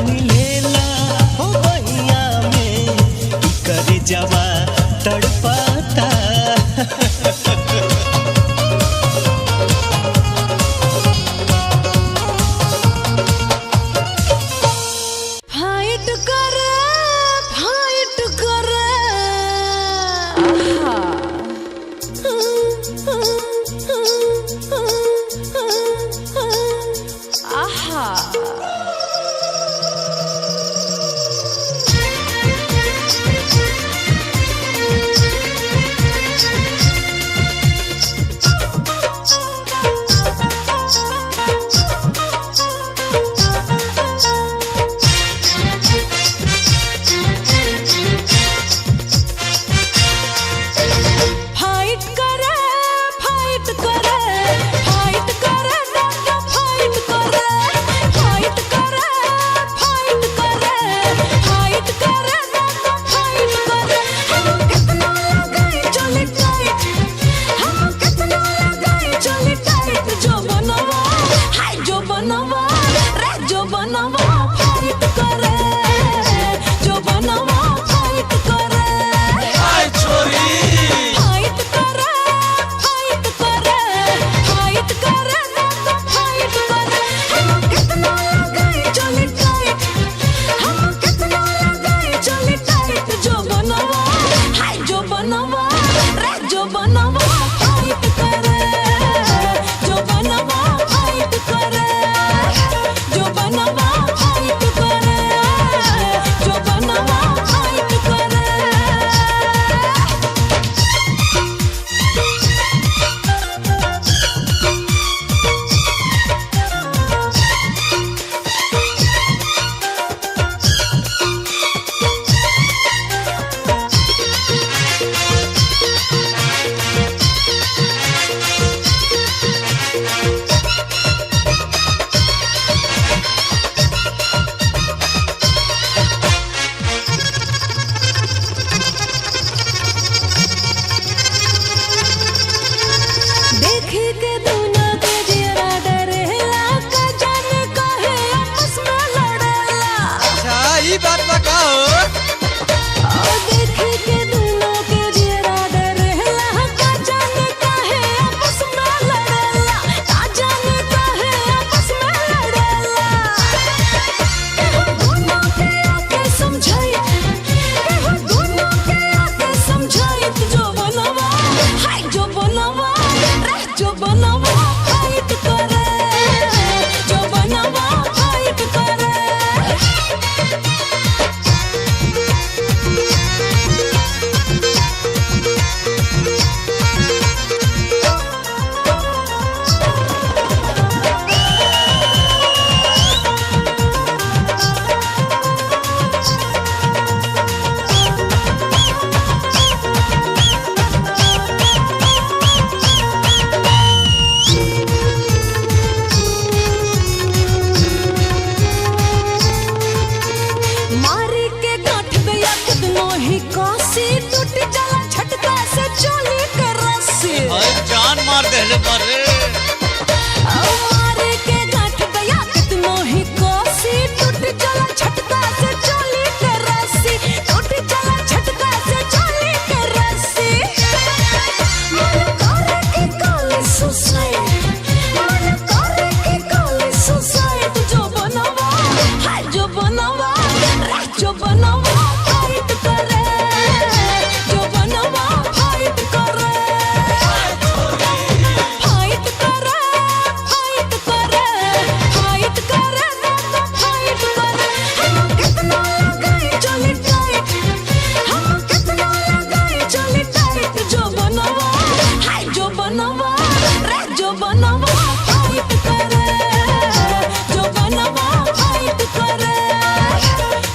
तनी लेला हो बहिया में करे जवा तड़पाता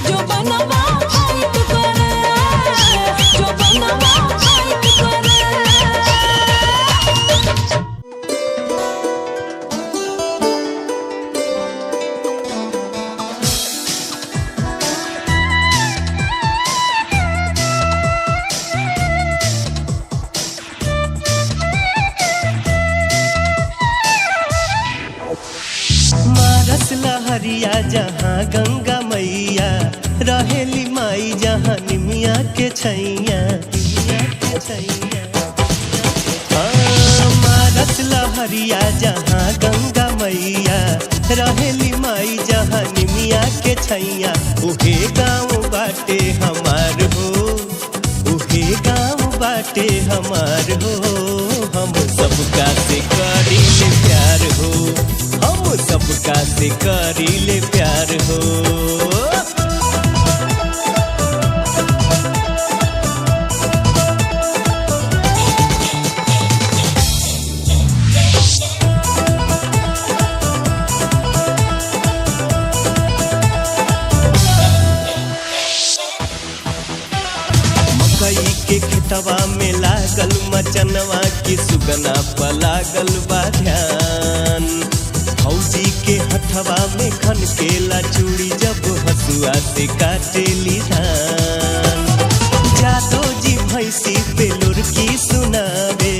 जो बनवा लहरिया जहाँ गंगा मैया, रहेली माई जहाँ निमिया के छैया, निमिया के छैया। मारत लहरिया जहाँ गंगा मैया, रहेली माई जहाँ निमिया के छैया। उहे गाँव बाटे हमार हो, उहे गाँव बाटे हमार हो। हम सबका से करीले प्यार हो, हम सबका से करीले प्यार हो। मकई के खेतवा में लागल मचनवा की सुगना पलागल बा ध्यान। फौजी के हथवा में खन केला चूड़ी, जब हसुआ से काटेली धान। जादो जी भैंसी पे लुरकी सुनावे,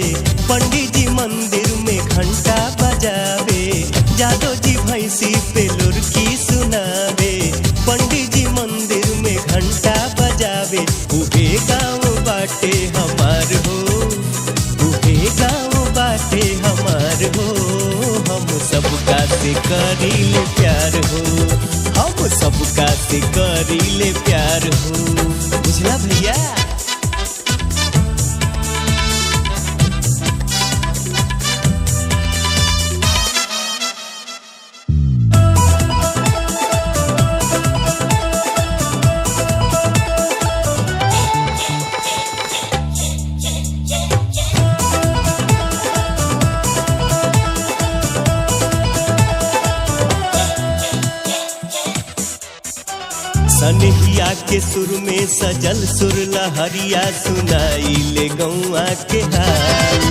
पंडित जी मंदिर में घंटा बजावे। जादो जी भैंसी पे लुरकी सुनावे, पंडित जी मंदिर में घंटा बजावे। उहे गाँव बाटे हमार हो, उहे गाँव बाटे हमार हो। हम सबका से करीले प्यार हो, हम सबका से करीले प्यार हो। बुझला भैया? सनहिया के सुर में सजल सुर लहरिया, सुनाई ले गौआ के हाल।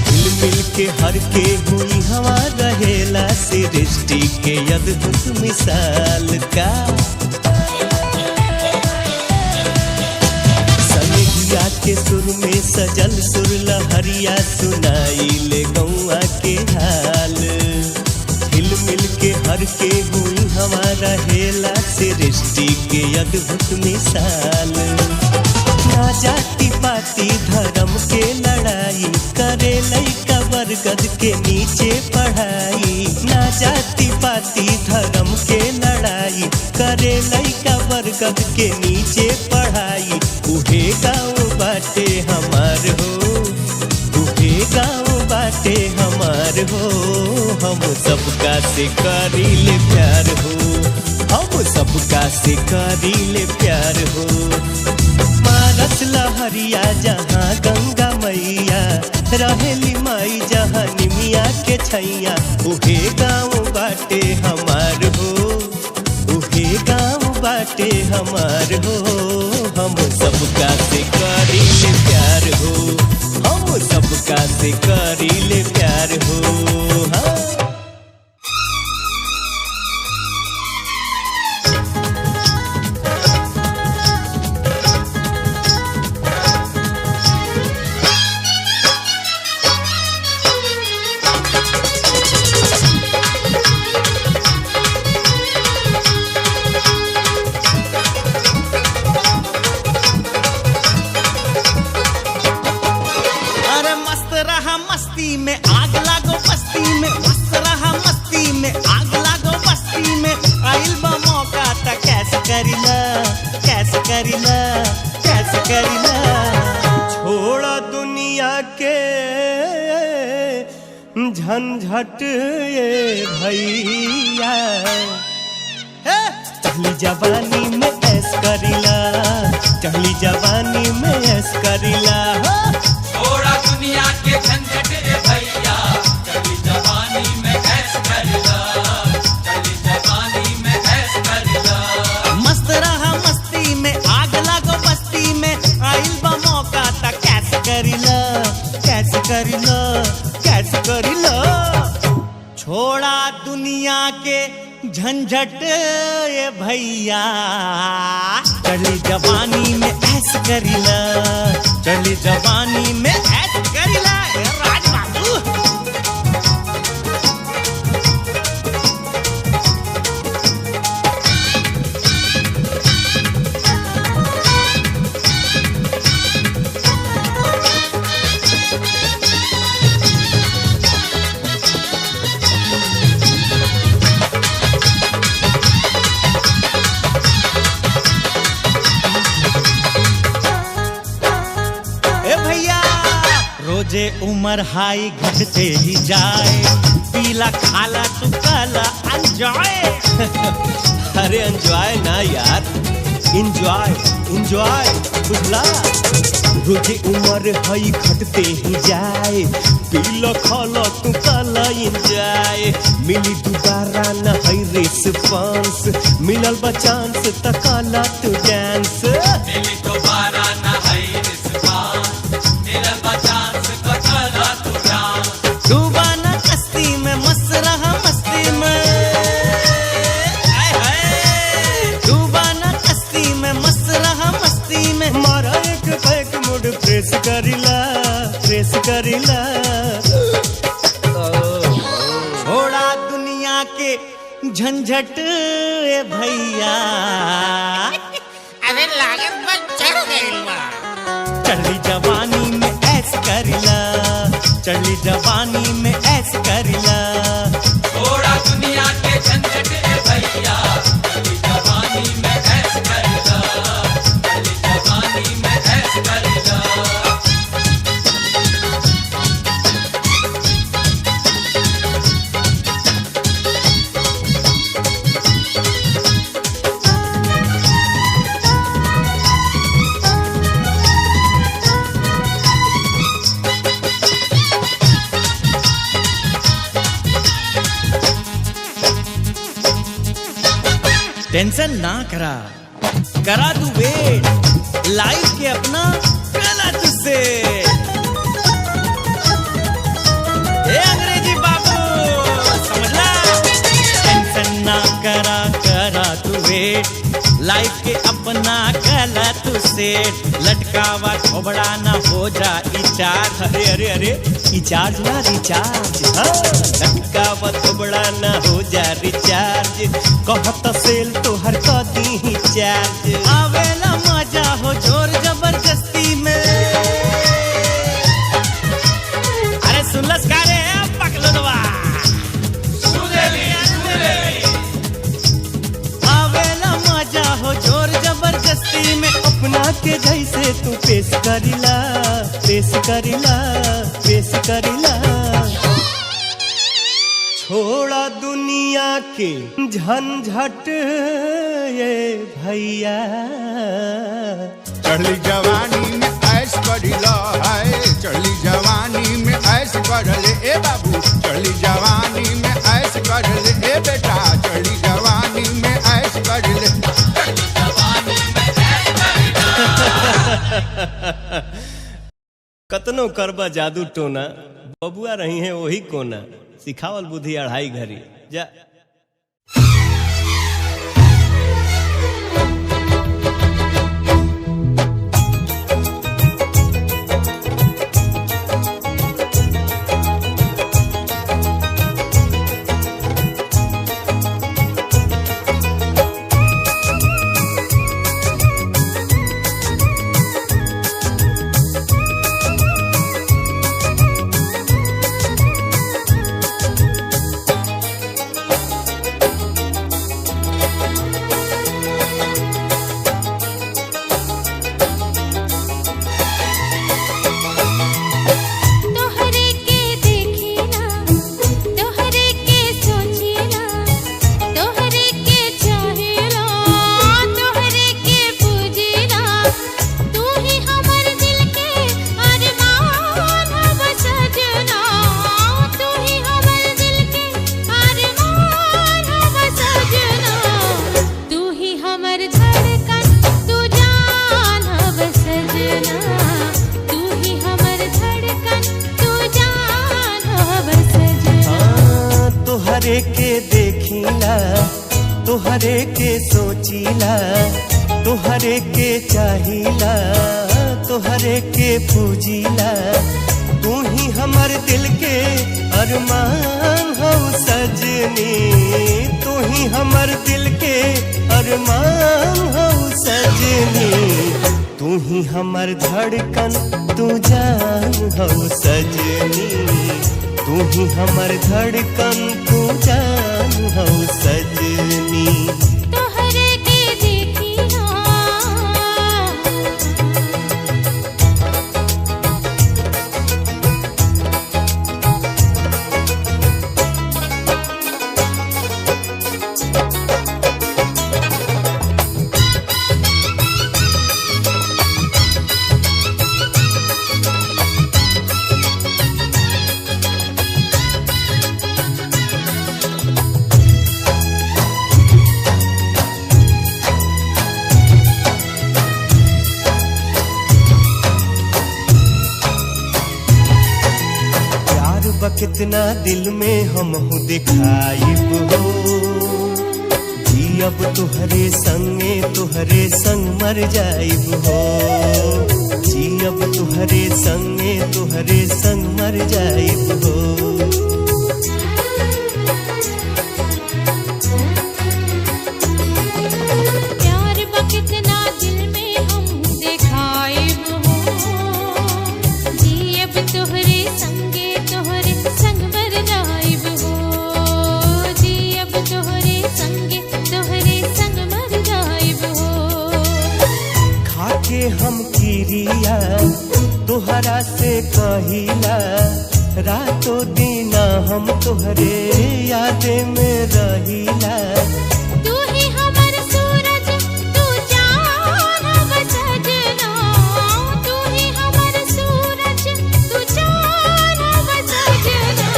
मिल मिल के हर के हुई हवा रहेला, सृष्टि के अद्भुत मिसाल का। सनहिया के सुर में सजल सुर लहरिया, सुनाई ले गौआ के हाल। हिल मिल के हर के हुई हवा रहेला, सृष्टि के अद्भुत मिसाल। ना जाति पाति धर्म के लड़ाई, करे लइका बरगद के नीचे पढ़ाई। ना जाति पाति धर्म के लड़ाई, करे लइका बरगद के नीचे पढ़ाई। उहे गाँव बाटे हमार हो, उहे गाँव बाटे हमार हो। हम सबका से करीले प्यार हो, हम सबका से करीले प्यार हो। मारत लहरिया जहाँ गंगा मैया, रहेली माई जहाँ निमिया के छैया। उहे गाँव बाटे हमार हो, उहे गाँव बाटे हमार हो। हम सबका से करीले प्यार हो, हम सबका से करीले प्यार हो। हाँ। मस्ती में आग लागो बस्ती में, मस्त रहा मस्ती में आग लागो बस्ती में। आइल बा मौका त कैसे करिला, कैसे करिला, कैसे करिला। छोड़ा दुनिया के झंझट ये भैया, चढ़ली जवानी में ऐस करिला, चढ़ली जवानी में ऐस करिला। छोड़ा दुनिया के झंझट रे भैया, चली जवानी में ऐश करिला, चली जवानी में ऐश करिला। मस्त रहा मस्ती में आग लागो बस्ती में। आइल बा मौका त कैसे करिला, कैसे करिला, कैसे करिला। छोड़ा दुनिया के झंझट ये भैया, चली जवानी में ऐस करिला, चली जवानी में ऐस करिला। राज बाबू रोजे उम्र हाई घटते ही जाए, पीला खाला तू काला एंजॉय। अरे एंजॉय ना यार, इंजॉय इंजॉय बुझला। रोजे उम्र हई घटते ही जाए, पीला खाला तू काला इंजॉय। मिली दोबारा न हई रिस्पांस, मिलल बा चांस त काला तू डांस। मिली दोबारा ना है रिस्पांस, मिलल बा चांस तो काला तू डांस। डूबा ना कश्ती में मस्त रहा मस्ती में, आय हाय। डूबा ना कश्ती में मस्त रहा मस्ती में, मारा एक बैक मूड फ्रेश करिला, फ्रेश करिला। छोड़ा दुनिया के झंझट ए भैया। अरे लागत बस चढ़ गइल बा। चढ़ी जवानी में ऐस करिला, चढ़ी जवानी में ऐस करिला। थोड़ा दुनिया के झंझट ए भैया, चली जवानी में ऐश करिला, चली जवानी में ऐश करिला। टेंशन ना करा, करा तू वेट, लाइफ के अपना कला तुझसे। ए अंग्रेजी बाबू समझला। टेंशन ना करा, करा तू वेट, लाइफ के अपना कला तू सेट। लटकावा खोबड़ा ना हो जा इचार्ज। अरे अरे अरे रिचार्ज ना रिचार्ज, हाँ। लटकावा थोबड़ा ना हो जा रिचार्ज, कहत सेल तोहर कदी ही चार्ज। आवेला मजा हो जोर जबरदस्ती में। अरे सुनलस का रे पकलवा, आवेला मजा हो जोर जबरदस्ती में। अपना के जैसे तू पेश करिला, पेश करिला, पेश करिला। छोड़ा दुनिया के झंझट ये भैया। चढ़ली जवानी में ऐश करिला है, चढ़ली जवानी में ऐश करले ए बाबू, चढ़ली जवानी में ऐश करले ए बेटा, चढ़ली जवानी में ऐश करले। कतनो करबा जादू टोना, बबुआ रही है वही कोना। सिखावल बुद्धि अढ़ाई घड़ी जा। तोहरे के देखिला, तोहरे के सोचिला, तोहरे के चाहिला, तोहरे के पूजिला। तू ही हमर दिल के अरमान हो सजनी, तू ही हमर दिल के अरमान हो सजनी। तू ही हमर धड़कन तू जान हो सजनी, तू ही हमर धड़कन तू जान हो सजनी। तोहरे के देखिला, कितना दिल में हम दिखाइब हो। जियब तुहरे संगे तुहरे संग मर जाइब हो। जियब तुहरे संगे तुहरे संग मर जाइब हो। प्यार बा कितना दिल में हम दिखाइब हो। जियब तोहरे संगे तोहरे संग मर जाइब हो। जियब तोहरे संगे तोहरे संग मर जाइब हो। खाके हम किरिया तोहरा से कहिला, रातों दीना हम तोहरे यादे में रहिला। तू ही हमर सूरज तू चाँद हव सजना। तू ही हमर सूरज तू चाँद हव सजना।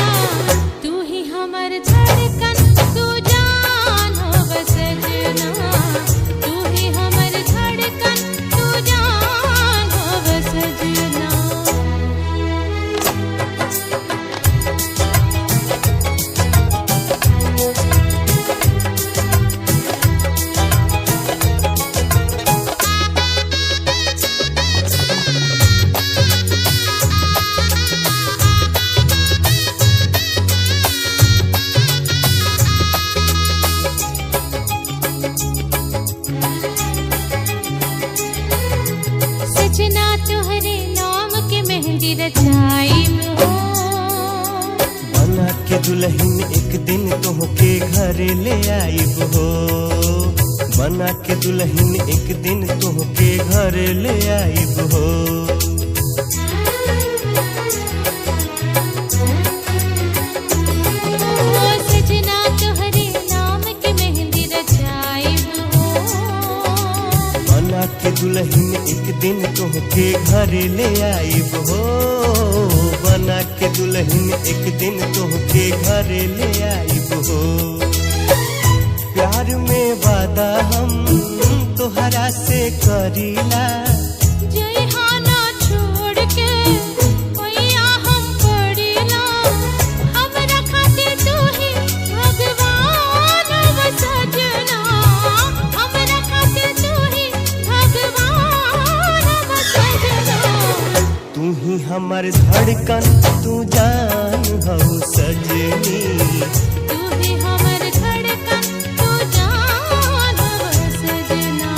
तू ही हमर धड़कन तू जान हव सजना। तू ही हमर धड़कन तू जान हव सजना। सजना तोहरे नाम के मेहंदी रचाइब हो। बना के दुल्हन एक दिन तोहके घरे ले आइब हो। बना के दुल्हन एक दिन तोहके घरे ले आइब हो। ओ सजना तोहरे नाम के मेहंदी रचाइब हो। बना के दुल्हन एक दिन तोहके घरे ले आइब हो। बना के दुल्हन एक दिन तोहके घरे ले आइब हो। प्यार में वादा हम तोहरा से करीला। जइहाना छोड़ के कोइया हम पड़ीला। हमरा खातिर तू ही भगवान हव सजना। हमरा खातिर तू ही भगवान हव सजना। तू ही हमर धड़कन तू जान हऊ सजनी। तू ही हमर धड़कन तू जान हव सजना।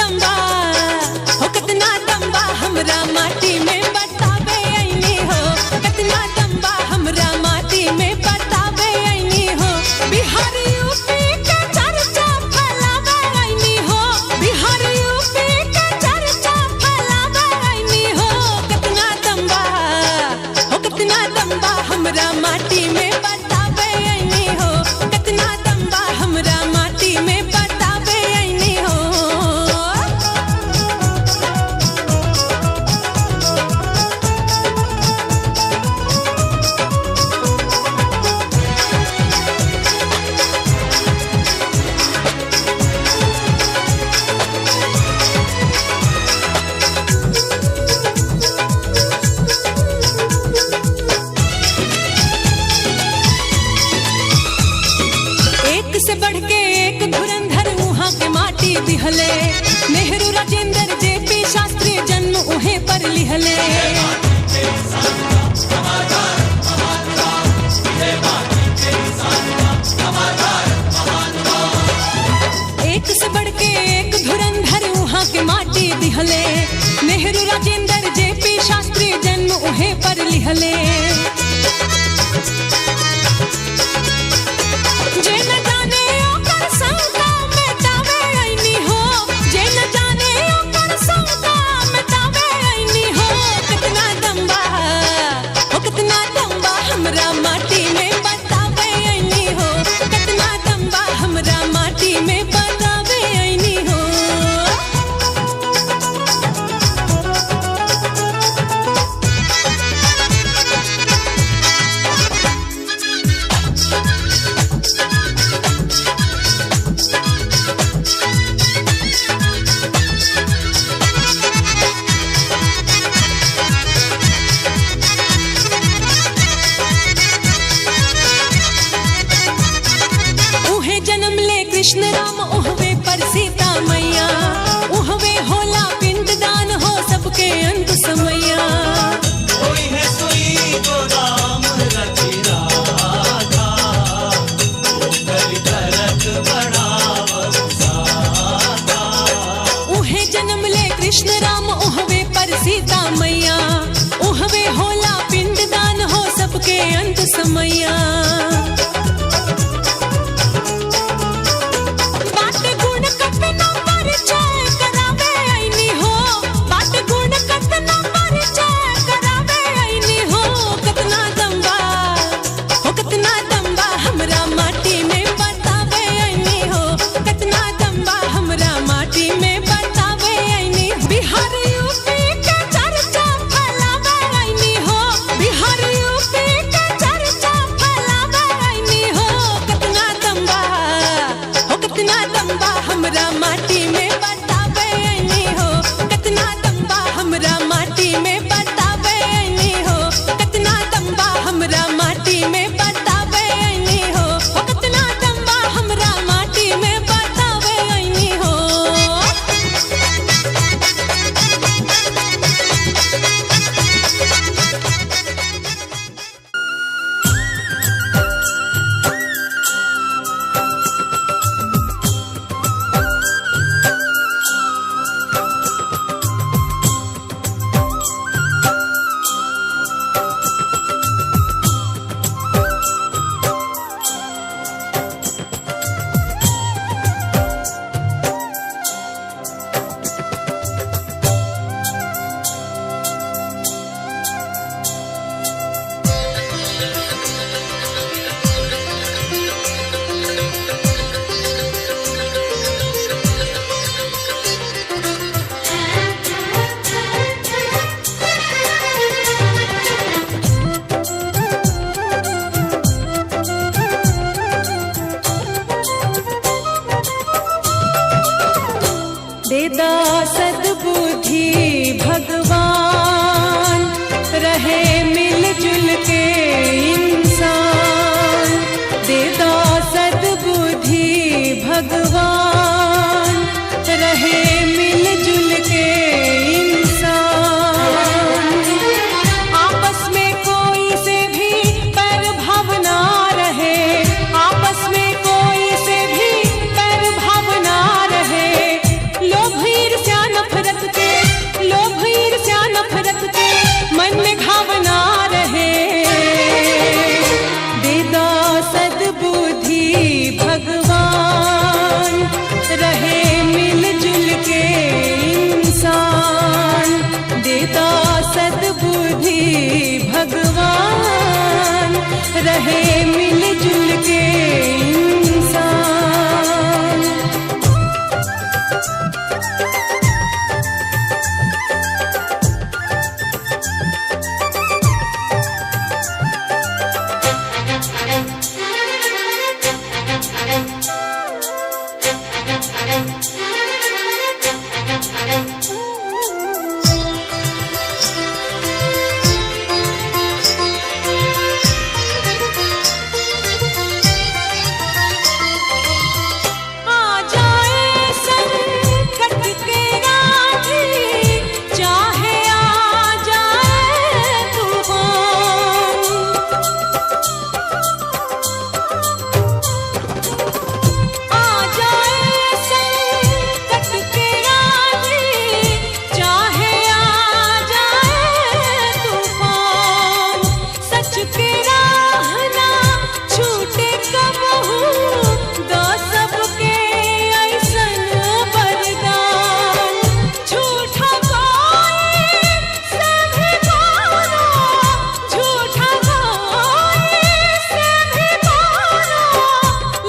दम्बा हो कितना दम्बा हमरा माटी में बतावे ऐनी हो कितना दम्बा हमरा माटी में बतावे ऐनी हो बिहार यूपी के चर्चा फैलावे ऐनी हो बिहार यूपी के चर्चा फैलावे ऐनी हो कितना दम्बा हमरा माटी में बतावे ऐनी हो कितना दम्बा हमरा माटी में बतावे ऐनी हो से बढ़ के एक धुरंधर वहाँ के माटी दिहले नेहरू राजेंद्र जेपी शास्त्री जन्म उहे पर लिहले एक से बढ़ के एक धुरंधर वहाँ के माटी दिहले नेहरू राजेंद्र जेपी शास्त्री जन्म उहे पर लिहले हमरा माटी में बतावे ऐनी हो कितना दम्बा हमरा माटी में बतावे ऐनी हो कृष्ण राम ओहवे पर सीता मैया ओहवे होला पिंड दान हो सबके अंत समैया कोई है सोई जो राम रचि राधा वो करि तरक बढ़ावत साधा उहे जन्म ले कृष्ण राम ओहवे पर सीता मैया ओहवे होला पिंड दान हो सबके अंत समैया हमरा माटी में बतावे ऐनी हो कितना दम्बा हमरा माटी में बतावे ऐनी हो कितना दम्बा हमरा माटी में बतावे ऐनी हो कितना दम्बा हमरा माटी में बतावे ऐनी हो देदा सद्बुद्धि भगवान रहे मिलजुल के इंसान देदा सद्बुद्धि भगवान रहे मिलजुल के इंसान आपस में कोई से भी पर भावना रहे आपस में कोई से भी पर भावना रहे लोभ ईर्ष्या मिलजुल के इंसान। आ जाए संकट के राही, चाहे आ जाए तूफान। आ जाए संकट के राही, चाहे आ जाए तूफान। सच के राह ना छूटे कबहू, दो सबके ऐसन वरदान। झूठा कोई से भी मानो, झूठा कोई से भी मानो,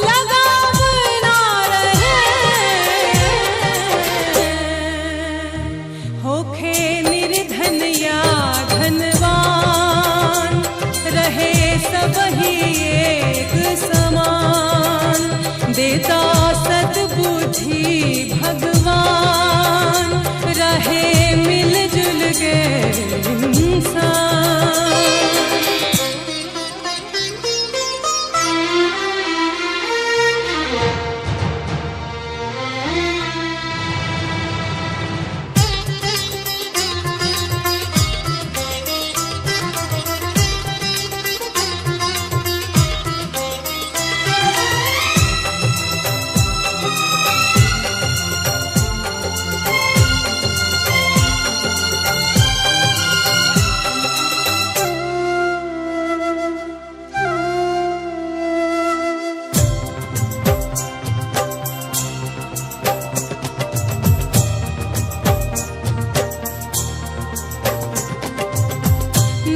लगाव ना रहे। होखे निर्धन या धनवान, रहे सबही एक समान। देता सद्बुद्धि भगवान, रहे मिलजुल के इंसान।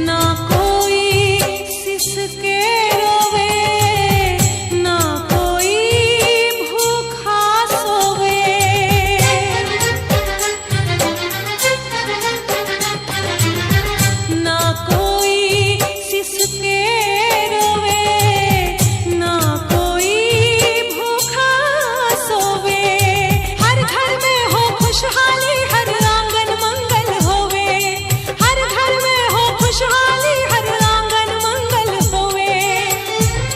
ना कोई सिसके रोवे, ना कोई भूखा सोवे। ना कोई सिसके रोवे, ना कोई भूखा सोवे। हर घर में हो खुशहाली, हर आंगन मंगल होवे। हर घर में हो खुशहाली, हर आंगन मंगल होवे।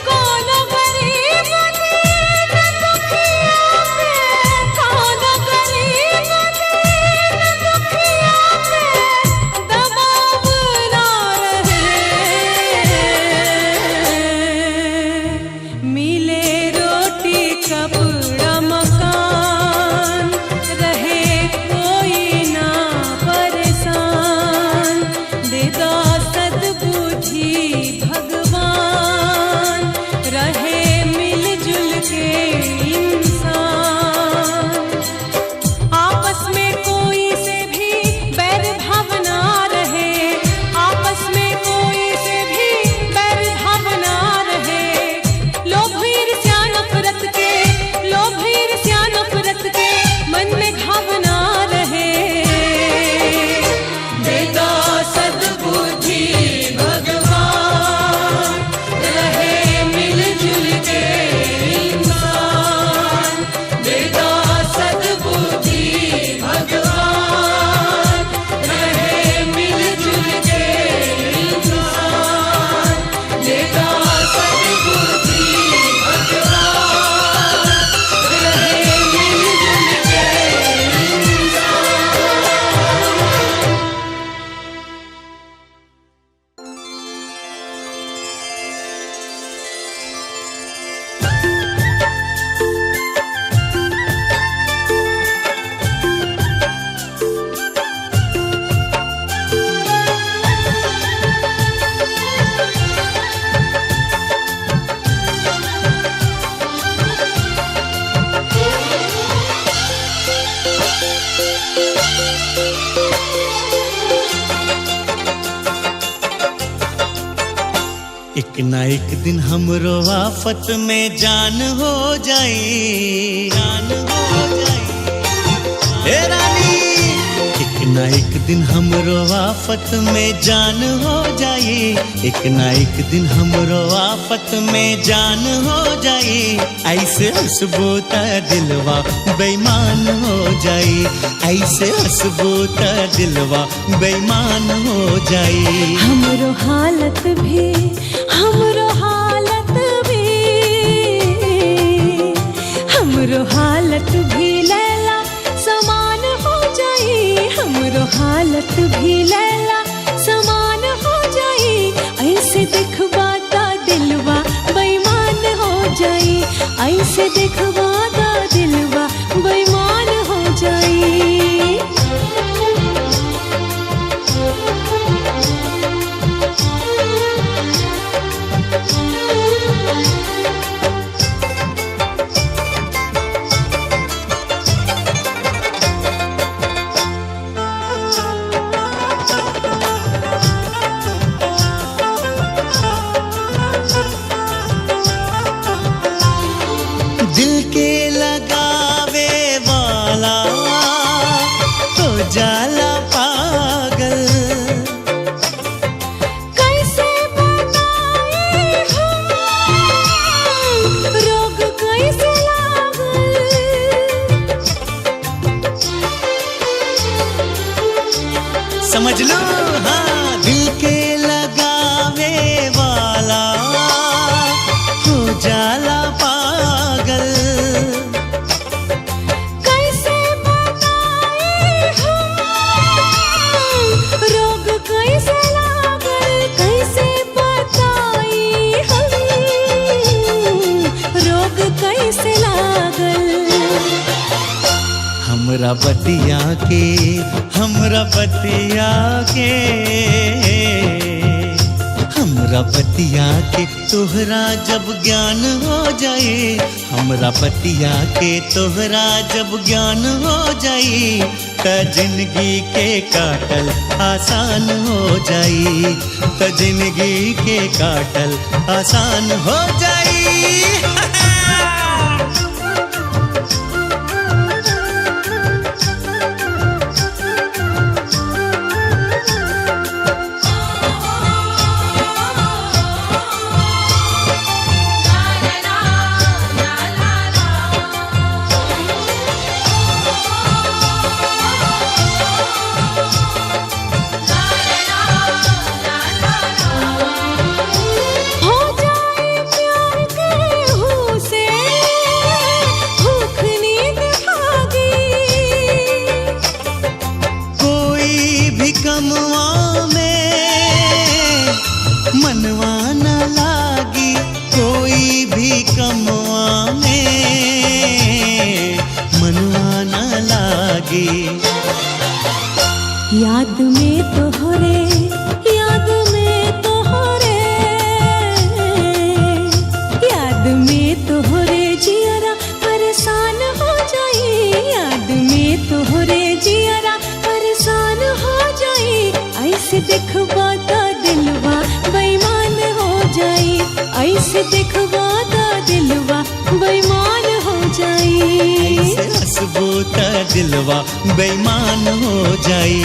कोनो गरीब दीन दुखिया पे, कोनो गरीब दीन दुखिया पे दबाव ना रहे। मिले रोटी कपड़ा मकान, रहे कोई ना परेशान। देता सद्बुद्धि भगवान, रहे मिलजुल के इंसान। आपस में कोई से भी बैर भावना रहे, आपस में कोई से भी बैर भावना रहे। लोभ ईर्ष्या नफरत के, लोभ ईर्ष्या नफरत के मन में घावना रहे। देता सद्बुद्धि भगवान, रहे मिलजुल के इंसान। देता सद्बुद्धि भगवान, रहे मिलजुल के इंसान। देता सद्बुद्धि भगवान, रहे मिलजुल के एक ना एक दिन हमरो आफत में जान हो जाई, जान हो जाई ए रानी। एक ना एक दिन हमरो आफत में जान हो जाई, एक ना एक दिन हमरो आफत में जान हो जाई। ऐसे हंसबो त दिलवा बेईमान हो जाई, ऐसे हंसबो त दिलवा बेईमान हो जाई। हमरो हालत भी, हमरो हालत भी, हमरो हालत भी लैला समान हो जाई, हमरो हालत भी लैला समान हो जाई। ऐसे देखबा ता दिलवा बेईमान हो जाई, ऐसे देखबा ता दिलवा बेईमान हो जाई। दिल के लगावे वाला तो जाला पागल, कैसे बताए हम रोग कैसे लागल। समझ लो हाँ। दिल के लगावे वाला हो जाला पागल, कैसे बताए हम रोग कैसे लागल, कैसे बताई हम रोग कैसे लागल। हमरा बतिया के, हमरा बतिया के, हमरा बतिया के तोहरा जब ज्ञान हो जाए, हमरा बतिया के तोहरा जब ज्ञान हो जाई। त जिंदगी के काटल आसान हो जाई, त जिंदगी के काटल आसान हो जाई। हो जाए प्यार के हो से भूख नींद भागी, कोई भी कमवा में मनवा न लागी, कोई भी कमवा में मनवा न लागी। याद में तोहरे, याद में तोहरे, याद में तोहरे जियरा परेशान हो जाई, याद में तोहरे जियरा परेशान हो जाई। ऐसे देखबा ता दिलवा बेईमान हो जाई, ऐसे देखबा ता दिलवा बेईमान हो जाई। ऐसे हंसबो त दिलवा बेईमान हो जाई।